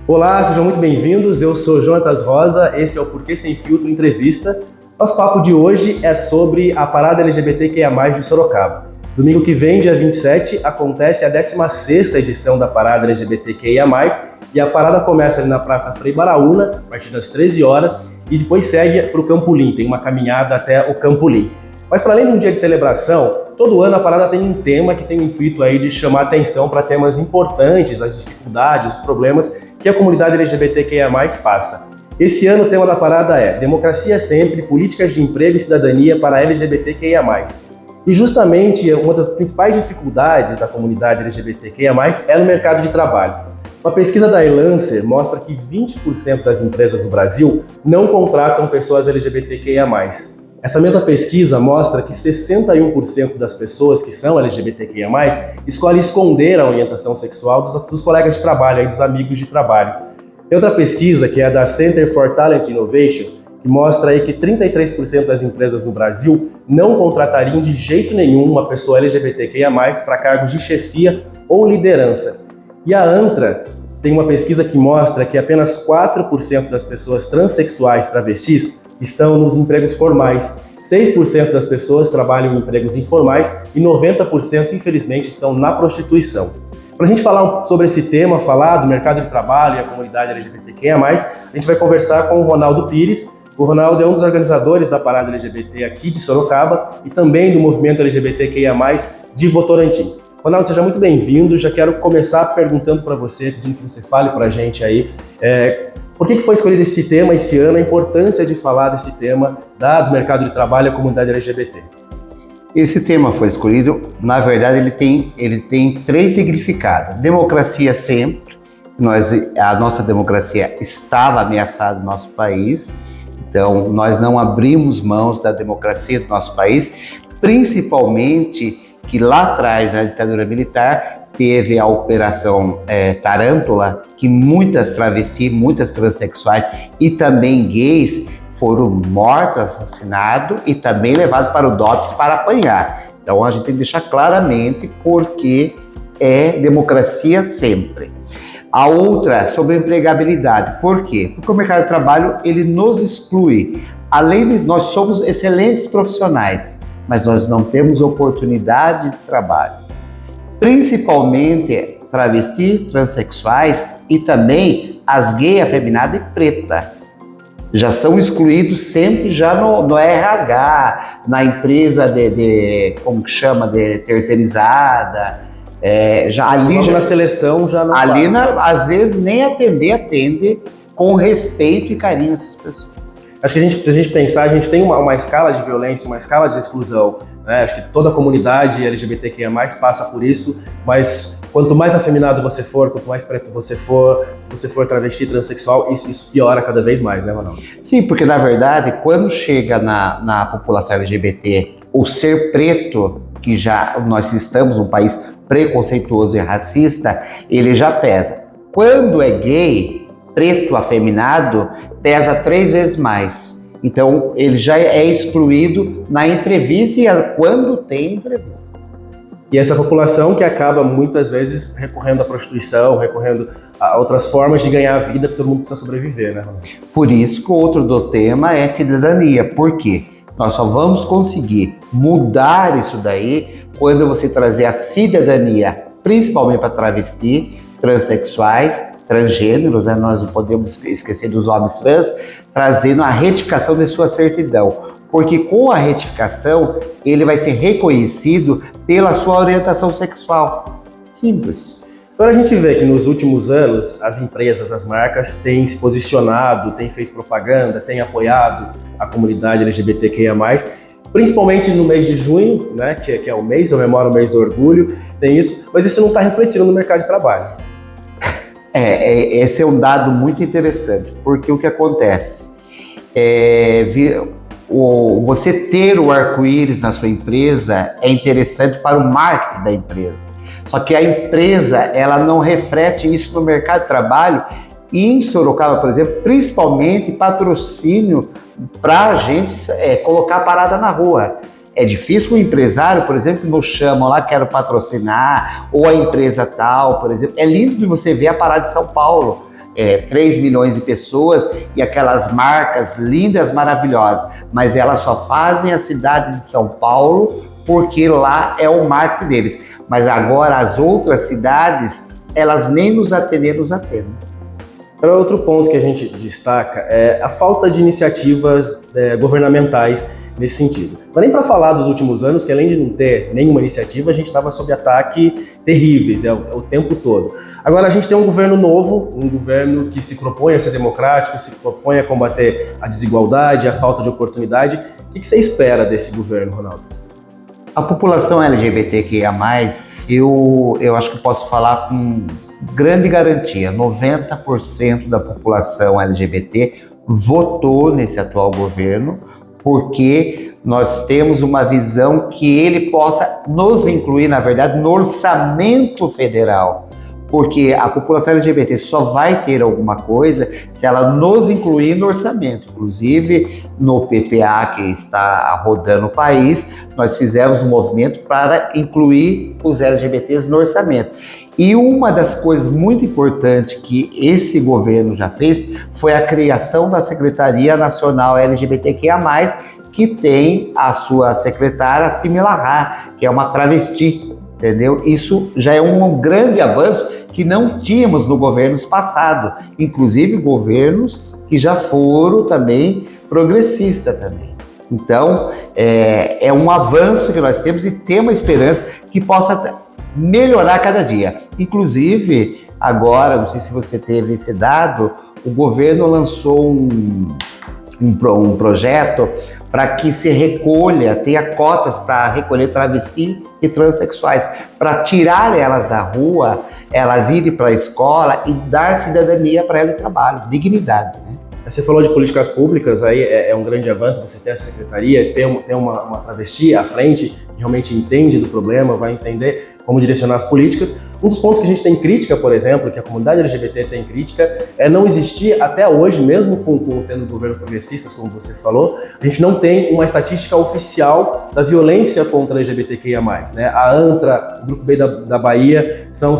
Olá, sejam muito bem-vindos. Eu sou Jonatas Rosa, esse é o Porquê Sem Filtro Entrevista. Nosso papo de hoje é sobre a parada LGBTQIA+, de Sorocaba. Domingo que vem, dia 27, acontece a 16ª edição da parada LGBTQIA+, e a parada começa ali na Praça Frei Baraúna, a partir das 13 horas, e depois segue para o Campolim, tem uma caminhada até o Campolim. Mas para além de um dia de celebração, todo ano a parada tem um tema que tem o intuito aí de chamar atenção para temas importantes, as dificuldades, os problemas que a comunidade LGBTQIA+ passa. Esse ano o tema da parada é Democracia Sempre, Políticas de Emprego e Cidadania para LGBTQIA+. E justamente uma das principais dificuldades da comunidade LGBTQIA+, é no mercado de trabalho. Uma pesquisa da eLancer mostra que 20% das empresas do Brasil não contratam pessoas LGBTQIA+. Essa mesma pesquisa mostra que 61% das pessoas que são LGBTQIA+, escolhem esconder a orientação sexual dos colegas de trabalho, aí, dos amigos de trabalho. Tem outra pesquisa, que é da Center for Talent Innovation, que mostra aí que 33% das empresas no Brasil não contratariam de jeito nenhum uma pessoa LGBTQIA+, para cargos de chefia ou liderança. E a ANTRA tem uma pesquisa que mostra que apenas 4% das pessoas transexuais travestis estão nos empregos formais, 6% das pessoas trabalham em empregos informais e 90%, infelizmente, estão na prostituição. Para a gente falar sobre esse tema, falar do mercado de trabalho e a comunidade LGBTQIA+, a gente vai conversar com o Ronaldo Pires. O Ronaldo é um dos organizadores da parada LGBT aqui de Sorocaba e também do movimento LGBTQIA+, de Votorantim. Ronaldo, seja muito bem-vindo. Já quero começar perguntando para você, pedindo que você fale para a gente aí, por que foi escolhido esse tema esse ano, a importância de falar desse tema do mercado de trabalho e a comunidade LGBT? Esse tema foi escolhido, na verdade, ele tem três significados. Democracia sempre, a nossa democracia estava ameaçada no nosso país, então nós não abrimos mãos da democracia do nosso país, principalmente que lá atrás, na ditadura militar, teve a Operação Tarântula, que muitas travestis, muitas transexuais e também gays foram mortos, assassinados e também levados para o DOPS para apanhar. Então a gente tem que deixar claramente porque é democracia sempre. A outra, sobre a empregabilidade. Por quê? Porque o mercado de trabalho, ele nos exclui. Além de nós somos excelentes profissionais, mas nós não temos oportunidade de trabalho. Principalmente travestis, transexuais e também as gays, afeminadas e preta. Já são excluídos sempre já no RH, na empresa como que chama, de terceirizada. Na seleção já não ali às vezes nem atende com respeito e carinho essas pessoas. Acho que se a gente pensar, a gente tem uma escala de violência, uma escala de exclusão, né? Acho que toda a comunidade LGBTQIA+ passa por isso, mas quanto mais afeminado você for, quanto mais preto você for, se você for travesti, transexual, isso piora cada vez mais, né, Ronaldo? Sim, porque na verdade, quando chega na população LGBT, o ser preto, que já nós estamos num país preconceituoso e racista, ele já pesa. Quando é gay, preto, afeminado, pesa 3 vezes mais. Então, ele já é excluído na entrevista e quando tem entrevista. E essa população que acaba muitas vezes recorrendo à prostituição, recorrendo a outras formas de ganhar a vida, porque todo mundo precisa sobreviver, né, Ronaldo? Por isso que o outro do tema é cidadania. Por quê? Nós só vamos conseguir mudar isso daí quando você trazer a cidadania, principalmente para travesti, transexuais, transgêneros, né? Nós não podemos esquecer dos homens trans, trazendo a retificação de sua certidão. Porque com a retificação, ele vai ser reconhecido pela sua orientação sexual. Simples. Agora a gente vê que nos últimos anos, as empresas, as marcas têm se posicionado, têm feito propaganda, têm apoiado a comunidade LGBTQIA+, principalmente no mês de junho, né, que é o mês, eu memoro o mês do orgulho, tem isso, mas isso não está refletindo no mercado de trabalho. Esse é um dado muito interessante, porque o que acontece? Você ter o arco-íris na sua empresa é interessante para o marketing da empresa. Só que a empresa, ela não reflete isso no mercado de trabalho. E em Sorocaba, por exemplo, principalmente patrocínio para a gente colocar a parada na rua. É difícil o empresário, por exemplo, nos chamam lá, quero patrocinar, ou a empresa tal, por exemplo. É lindo de você ver a parada de São Paulo. 3 milhões de pessoas e aquelas marcas lindas, maravilhosas, mas elas só fazem a cidade de São Paulo porque lá é o marketing deles. Mas agora as outras cidades, elas nem nos atendem, nos atendem. Para outro ponto que a gente destaca é a falta de iniciativas governamentais nesse sentido. Não é nem para falar dos últimos anos, que além de não ter nenhuma iniciativa, a gente estava sob ataque terríveis o tempo todo. Agora a gente tem um governo novo, um governo que se propõe a ser democrático, se propõe a combater a desigualdade, a falta de oportunidade. O que você espera desse governo, Ronaldo? A população LGBTQIA+, eu acho que posso falar com grande garantia, 90% da população LGBT votou nesse atual governo, porque nós temos uma visão que ele possa nos incluir, na verdade, no orçamento federal. Porque a população LGBT só vai ter alguma coisa se ela nos incluir no orçamento. Inclusive, no PPA que está rodando o país, nós fizemos um movimento para incluir os LGBTs no orçamento. E uma das coisas muito importantes que esse governo já fez foi a criação da Secretaria Nacional LGBTQIA+, que tem a sua secretária, Simila Rá, que é uma travesti, entendeu? Isso já é um grande avanço que não tínhamos no governos passado, inclusive governos que já foram também progressistas também. Então, é um avanço que nós temos e temos a esperança que possa melhorar cada dia. Inclusive, agora, não sei se você teve esse dado, o governo lançou um projeto para que se recolha, tenha cotas para recolher travestis e transexuais, para tirar elas da rua, elas irem para a escola e dar cidadania para elas no trabalho, dignidade, né? Você falou de políticas públicas, aí é um grande avanço você ter essa secretaria, ter uma travesti à frente que realmente entende do problema, vai entender como direcionar as políticas. Um dos pontos que a gente tem crítica, por exemplo, que a comunidade LGBT tem crítica, é não existir até hoje, mesmo tendo governos progressistas, como você falou, a gente não tem uma estatística oficial da violência contra LGBTQIA+, né? A ANTRA, o Grupo B da Bahia, são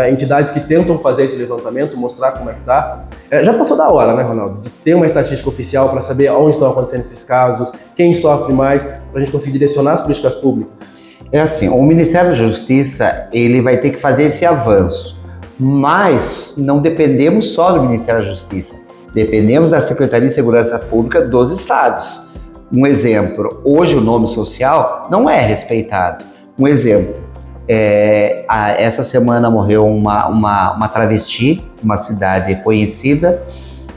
entidades que tentam fazer esse levantamento, mostrar como é que tá. Já passou da hora, né, Ronaldo, de ter uma estatística oficial para saber onde estão acontecendo esses casos, quem sofre mais, para a gente conseguir direcionar as políticas públicas. É assim, o Ministério da Justiça, ele vai ter que fazer esse avanço, mas não dependemos só do Ministério da Justiça, dependemos da Secretaria de Segurança Pública dos estados. Um exemplo, hoje o nome social não é respeitado. Um exemplo, essa semana morreu uma travesti, uma cidade conhecida,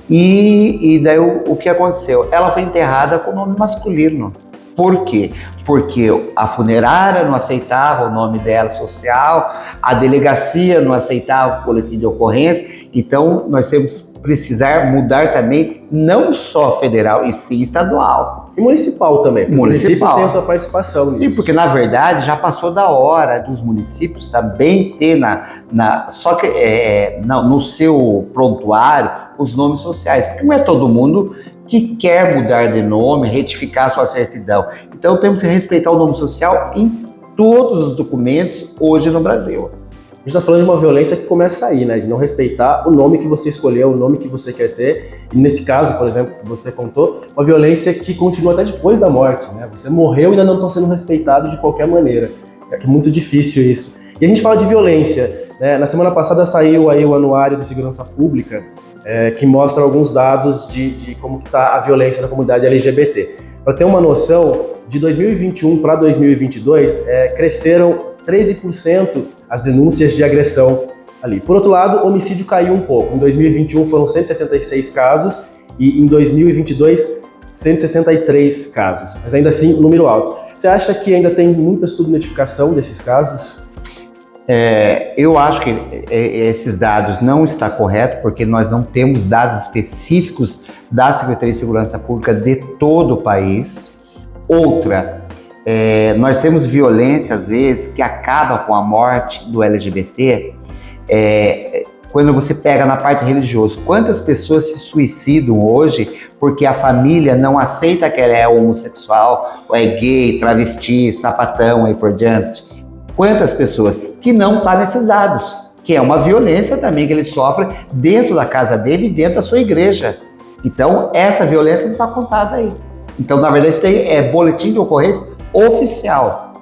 e daí o que aconteceu? Ela foi enterrada com nome masculino. Por quê? Porque a funerária não aceitava o nome dela social, a delegacia não aceitava o boletim de ocorrência, então nós temos que precisar mudar também, não só federal, e sim estadual. E municipal também, os municípios têm a sua participação nisso. Sim, porque na verdade já passou da hora dos municípios também ter no seu prontuário os nomes sociais, porque não é todo mundo que quer mudar de nome, retificar sua certidão. Então temos que respeitar o nome social em todos os documentos hoje no Brasil. A gente está falando de uma violência que começa aí, né? De não respeitar o nome que você escolheu, o nome que você quer ter. E nesse caso, por exemplo, que você contou, uma violência que continua até depois da morte, né? Você morreu e ainda não está sendo respeitado de qualquer maneira. É muito difícil isso. E a gente fala de violência, né? Na semana passada saiu aí o Anuário de Segurança Pública, que mostra alguns dados de como que está a violência na comunidade LGBT. Para ter uma noção, de 2021 para 2022, cresceram 13% as denúncias de agressão ali. Por outro lado, o homicídio caiu um pouco. Em 2021 foram 176 casos e em 2022, 163 casos. Mas ainda assim, um número alto. Você acha que ainda tem muita subnotificação desses casos? Eu acho que esses dados não estão corretos, porque nós não temos dados específicos da Secretaria de Segurança Pública de todo o país. Outra, nós temos violência, às vezes, que acaba com a morte do LGBT. Quando você pega na parte religiosa, quantas pessoas se suicidam hoje porque a família não aceita que ela é homossexual, ou é gay, travesti, sapatão e por diante? Quantas pessoas que não estão nesses dados? que é uma violência também que ele sofre dentro da casa dele e dentro da sua igreja. Então, essa violência não está contada aí. Então, na verdade, isso daí é boletim de ocorrência oficial.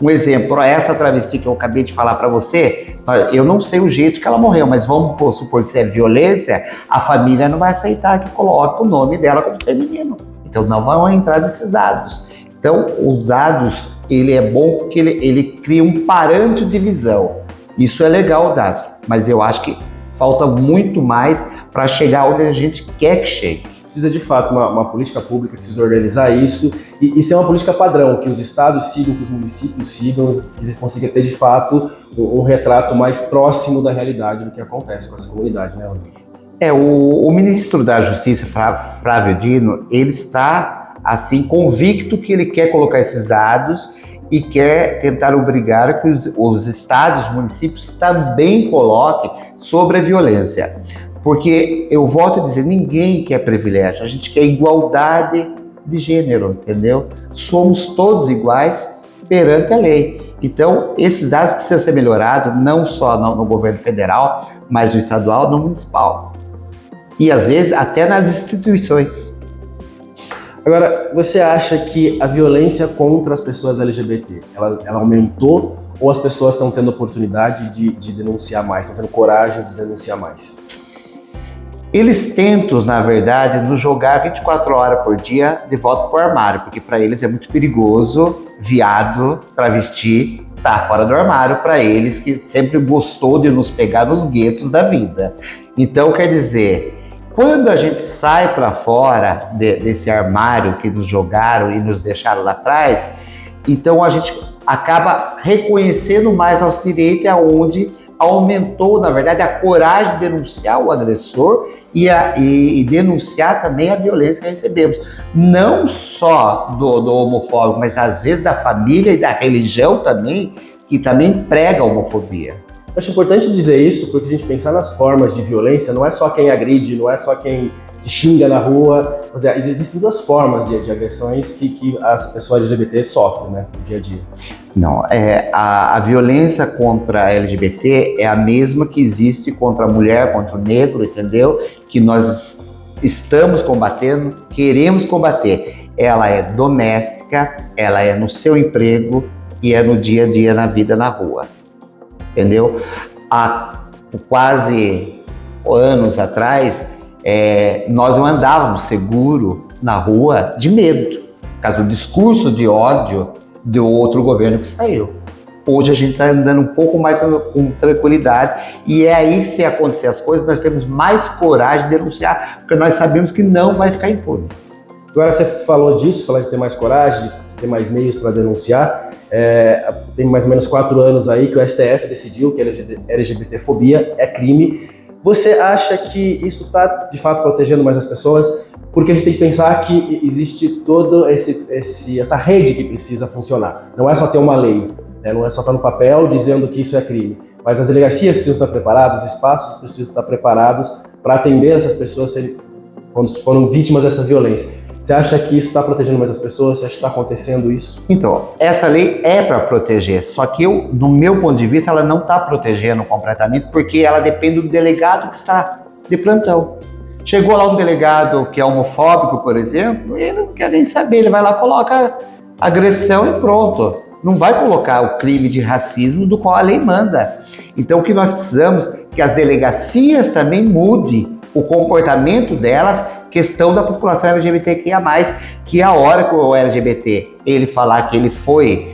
Um exemplo, essa travesti que eu acabei de falar para você, eu não sei o jeito que ela morreu, mas vamos supor que se é violência, a família não vai aceitar que coloque o nome dela como feminino. Então, não vão entrar nesses dados. Então, os dados, ele é bom porque ele cria um parâmetro de visão. Isso é legal, dados, mas eu acho que falta muito mais para chegar onde a gente quer que chegue. Precisa de fato uma política pública, precisa organizar isso e ser uma política padrão, que os estados sigam, que os municípios sigam, que você consiga ter de fato um retrato mais próximo da realidade do que acontece com essa comunidade, né, Rodrigo? O ministro da Justiça, Flávio Dino, ele está assim convicto que ele quer colocar esses dados e quer tentar obrigar que os estados, municípios também coloquem sobre a violência. Porque eu volto a dizer, ninguém quer privilégio, a gente quer igualdade de gênero, entendeu? Somos todos iguais perante a lei. Então, esses dados precisam ser melhorados, não só no governo federal, mas no estadual, no municipal. E às vezes até nas instituições. Agora, você acha que a violência contra as pessoas LGBT, ela aumentou ou as pessoas estão tendo oportunidade de denunciar mais, estão tendo coragem de denunciar mais? Eles tentam, na verdade, nos jogar 24 horas por dia de volta para o armário, porque para eles é muito perigoso, viado, travesti, tá fora do armário para eles, que sempre gostou de nos pegar nos guetos da vida. Então, quer dizer, quando a gente sai para fora desse armário que nos jogaram e nos deixaram lá atrás, então a gente acaba reconhecendo mais nosso direito, aonde aumentou, na verdade, a coragem de denunciar o agressor e denunciar também a violência que recebemos. Não só do homofóbico, mas às vezes da família e da religião também, que também prega a homofobia. Eu acho importante dizer isso, porque a gente pensar nas formas de violência, não é só quem agride, não é só quem te xinga na rua, mas existem duas formas de agressões que as pessoas LGBT sofrem, né, no dia a dia. Não, a violência contra a LGBT é a mesma que existe contra a mulher, contra o negro, entendeu? Que nós estamos combatendo, queremos combater. Ela é doméstica, ela é no seu emprego e é no dia a dia na vida na rua, entendeu? Há quase anos atrás, nós não andávamos seguro na rua de medo, por causa do discurso de ódio do outro governo que saiu. Hoje a gente está andando um pouco mais com tranquilidade e é aí que, se acontecer as coisas, nós temos mais coragem de denunciar, porque nós sabemos que não vai ficar impune. Agora, você falou disso, falou de ter mais coragem, de ter mais meios para denunciar. Tem mais ou menos 4 anos aí que o STF decidiu que LGBTfobia é crime. Você acha que isso está, de fato, protegendo mais as pessoas? Porque a gente tem que pensar que existe toda essa rede que precisa funcionar. Não é só ter uma lei, né? Não é só estar no papel dizendo que isso é crime. Mas as delegacias precisam estar preparadas, os espaços precisam estar preparados para atender essas pessoas quando foram vítimas dessa violência. Você acha que isso está protegendo mais as pessoas? Você acha que está acontecendo isso? Então, essa lei é para proteger, só que no meu ponto de vista, ela não está protegendo completamente, porque ela depende do delegado que está de plantão. Chegou lá um delegado que é homofóbico, por exemplo, ele não quer nem saber, ele vai lá, coloca agressão e pronto. Não vai colocar o crime de racismo do qual a lei manda. Então, o que nós precisamos é que as delegacias também mudem o comportamento delas, questão da população LGBTQIA+, que a hora que o LGBT ele falar que ele foi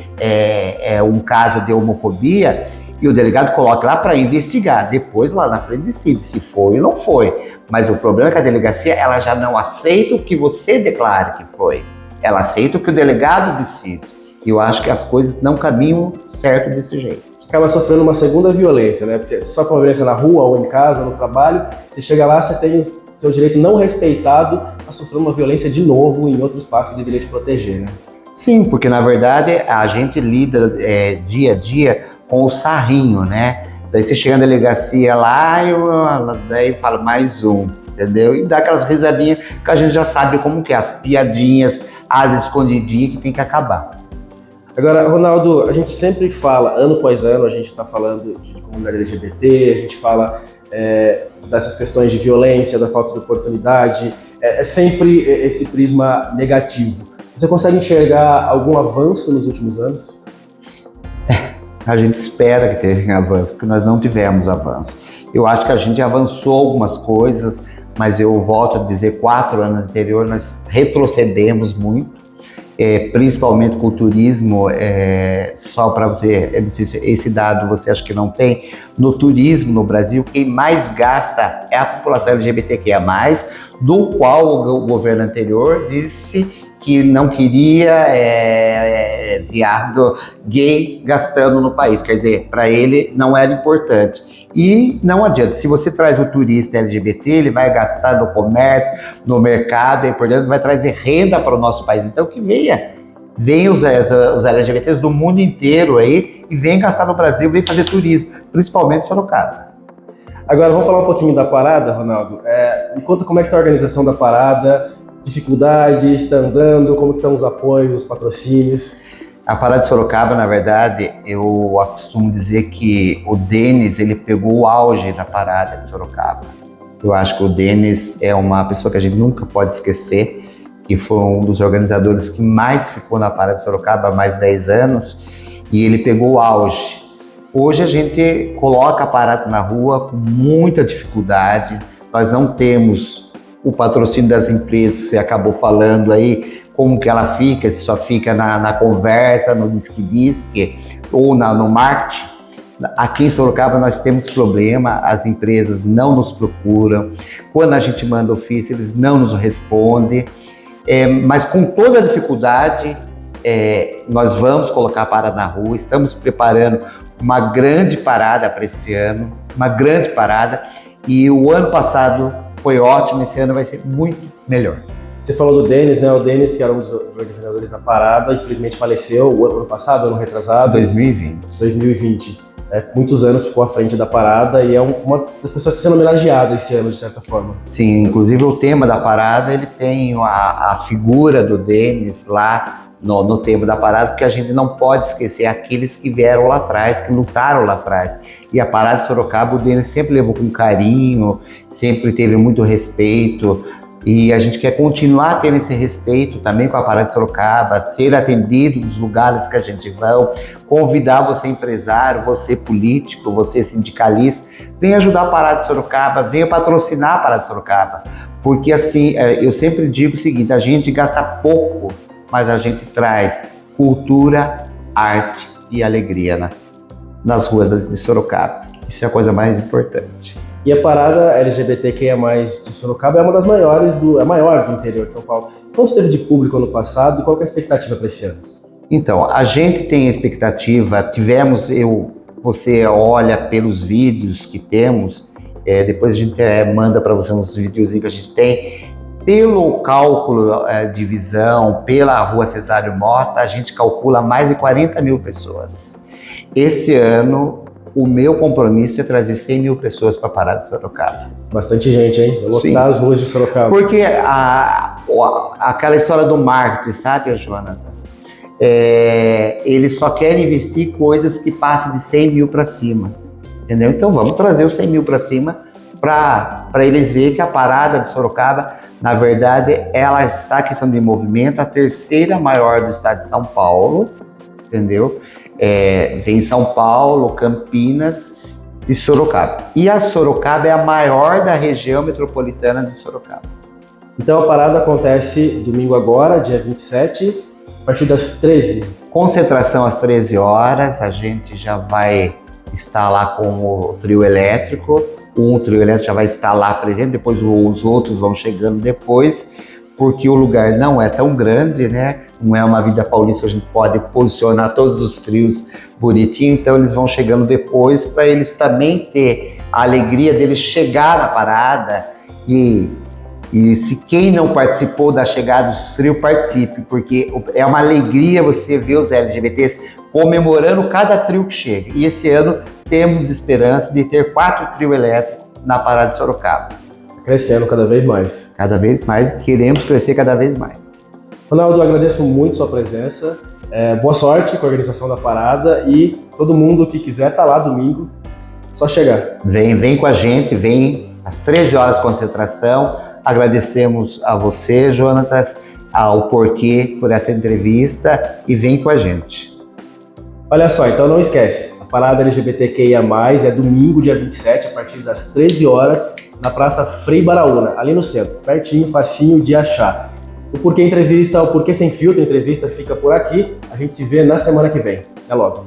um caso de homofobia, e o delegado coloca lá para investigar, depois lá na frente decide se foi ou não foi. Mas o problema é que a delegacia ela já não aceita o que você declare que foi, ela aceita o que o delegado decide. E eu acho que as coisas não caminham certo desse jeito. Você acaba sofrendo uma segunda violência, né? Porque você sofre uma violência na rua, ou em casa, ou no trabalho, você chega lá, você tem seu direito não respeitado a sofrer uma violência de novo em outro espaço que deveria te proteger, né? Sim, porque na verdade a gente lida dia a dia com o sarrinho, né? Daí você chega na delegacia lá e daí fala mais um, entendeu? E dá aquelas risadinhas que a gente já sabe como que é, as piadinhas, as escondidinhas que tem que acabar. Agora, Ronaldo, a gente sempre fala, ano após ano, a gente está falando de comunidade LGBT, a gente fala dessas questões de violência, da falta de oportunidade, é sempre esse prisma negativo. Você consegue enxergar algum avanço nos últimos anos? A gente espera que tenha avanço, porque nós não tivemos avanço. Eu acho que a gente avançou algumas coisas, mas eu volto a dizer, 4 anos anterior nós retrocedemos muito, principalmente com o turismo. Só para você, esse dado você acha que não tem, no turismo no Brasil, quem mais gasta é a população LGBTQIA+, do qual o governo anterior disse que não queria viado gay gastando no país, quer dizer, para ele não era importante. E não adianta, se você traz o turista LGBT, ele vai gastar no comércio, no mercado, e portanto vai trazer renda para o nosso país. Então que venham os LGBTs do mundo inteiro aí e venham gastar no Brasil, venham fazer turismo, principalmente em Sorocaba. Agora vamos falar um pouquinho da parada, Ronaldo. Me conta como é que está a organização da parada, dificuldades, está andando, como estão os apoios, os patrocínios? A parada de Sorocaba, na verdade, eu costumo dizer que o Denis, ele pegou o auge da parada de Sorocaba. Eu acho que o Denis é uma pessoa que a gente nunca pode esquecer, que foi um dos organizadores que mais ficou na parada de Sorocaba há mais de 10 anos, e ele pegou o auge. Hoje a gente coloca a parada na rua com muita dificuldade, nós não temos o patrocínio das empresas, você acabou falando aí, como que ela fica, se só fica na conversa, no disque-disque ou no marketing. Aqui em Sorocaba nós temos problema, as empresas não nos procuram, quando a gente manda ofício eles não nos respondem, mas com toda a dificuldade nós vamos colocar a parada na rua, estamos preparando uma grande parada para esse ano, uma grande parada, e o ano passado foi ótimo, esse ano vai ser muito melhor. Você falou do Denis, né? O Denis, que era um dos organizadores da parada, infelizmente faleceu o ano passado, ano retrasado. 2020. Muitos anos ficou à frente da parada e é uma das pessoas que está sendo homenageada esse ano, de certa forma. Sim, inclusive o tema da parada, ele tem a figura do Denis lá no tema da parada, porque a gente não pode esquecer aqueles que vieram lá atrás, que lutaram lá atrás. E a parada de Sorocaba, o Denis sempre levou com carinho, sempre teve muito respeito. E a gente quer continuar tendo esse respeito também com a parada de Sorocaba, ser atendido nos lugares que a gente vai, convidar você empresário, você político, você sindicalista, venha ajudar a parada de Sorocaba, venha patrocinar a parada de Sorocaba. Porque assim, eu sempre digo o seguinte, a gente gasta pouco, mas a gente traz cultura, arte e alegria nas ruas de Sorocaba. Isso é a coisa mais importante. E a parada LGBTQIA+, de Sorocaba é uma das maiores, a maior do interior de São Paulo. Quanto teve de público ano passado e qual é a expectativa para esse ano? Então, a gente tem expectativa, você olha pelos vídeos que temos, depois a gente manda para você uns videozinhos que a gente tem, pelo cálculo de visão, pela rua Cesário Mota, a gente calcula mais de 40 mil pessoas. Esse ano, o meu compromisso é trazer 100 mil pessoas para a parada de Sorocaba. Bastante gente, hein? Vou lotar as ruas de Sorocaba. Porque aquela história do marketing, sabe, Jonatas? Eles só querem investir coisas que passam de 100 mil para cima, entendeu? Então vamos trazer os 100 mil para cima para eles verem que a parada de Sorocaba, na verdade, ela está, questão de movimento, a terceira maior do estado de São Paulo, entendeu? Vem São Paulo, Campinas e Sorocaba. E a Sorocaba é a maior da região metropolitana de Sorocaba. Então a parada acontece domingo agora, dia 27, a partir das 13. Concentração às 13 horas, a gente já vai estar lá com o trio elétrico. Um trio elétrico já vai estar lá presente, depois os outros vão chegando depois, porque o lugar não é tão grande, né? Não é uma Avenida Paulista, a gente pode posicionar todos os trios bonitinho, então eles vão chegando depois para eles também ter a alegria deles chegar na parada e se quem não participou da chegada dos trios, participe, porque é uma alegria você ver os LGBTs comemorando cada trio que chega. E esse ano temos esperança de ter 4 trios elétricos na parada de Sorocaba. Crescendo cada vez mais. Cada vez mais, queremos crescer cada vez mais. Ronaldo, eu agradeço muito sua presença. Boa sorte com a organização da parada e todo mundo que quiser tá lá domingo, só chegar. Vem com a gente, vem às 13 horas de concentração. Agradecemos a você, Jonatas, ao Porquê por essa entrevista e vem com a gente. Olha só, então não esquece, a parada LGBTQIA+, é domingo, dia 27, a partir das 13 horas, na Praça Frei Baraúna, ali no centro, pertinho, facinho de achar. O Porquê Entrevista, o Porquê Sem Filtro Entrevista fica por aqui, a gente se vê na semana que vem. Até logo.